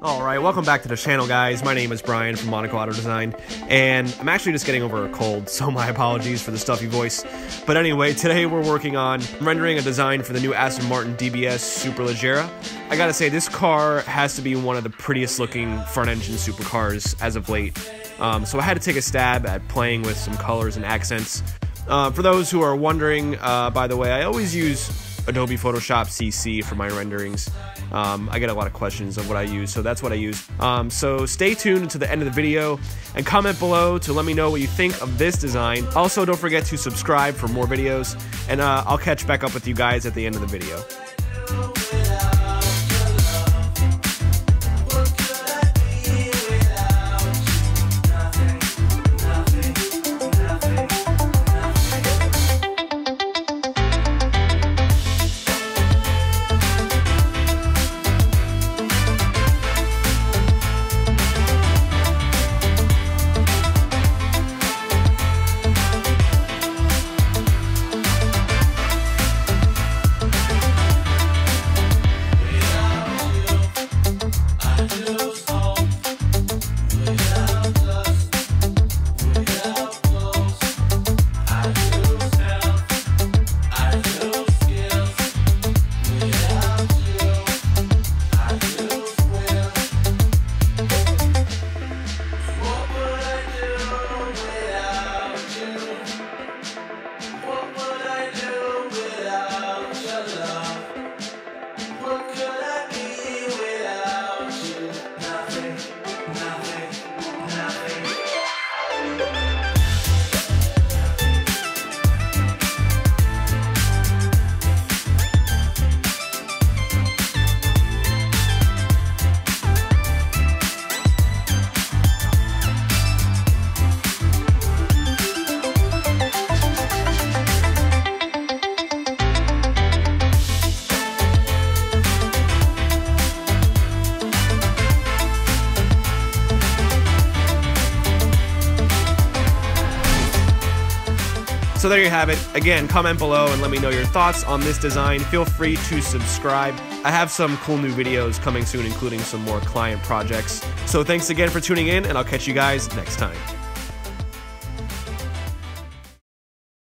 Alright, welcome back to the channel, guys. My name is Brian from Monaco Auto Design, and I'm actually just getting over a cold, so my apologies for the stuffy voice. But anyway, today we're working on rendering a design for the new Aston Martin DBS Superleggera. I gotta say, this car has to be one of the prettiest looking front-engine supercars as of late. So I had to take a stab at playing with some colors and accents. For those who are wondering, by the way, I always use Adobe Photoshop CC for my renderings. I get a lot of questions of what I use, so that's what I use. So stay tuned to the end of the video and comment below to let me know what you think of this design. Also, don't forget to subscribe for more videos, and I'll catch back up with you guys at the end of the video. So there you have it. Again, comment below and let me know your thoughts on this design. Feel free to subscribe. I have some cool new videos coming soon, including some more client projects. So thanks again for tuning in, and I'll catch you guys next time.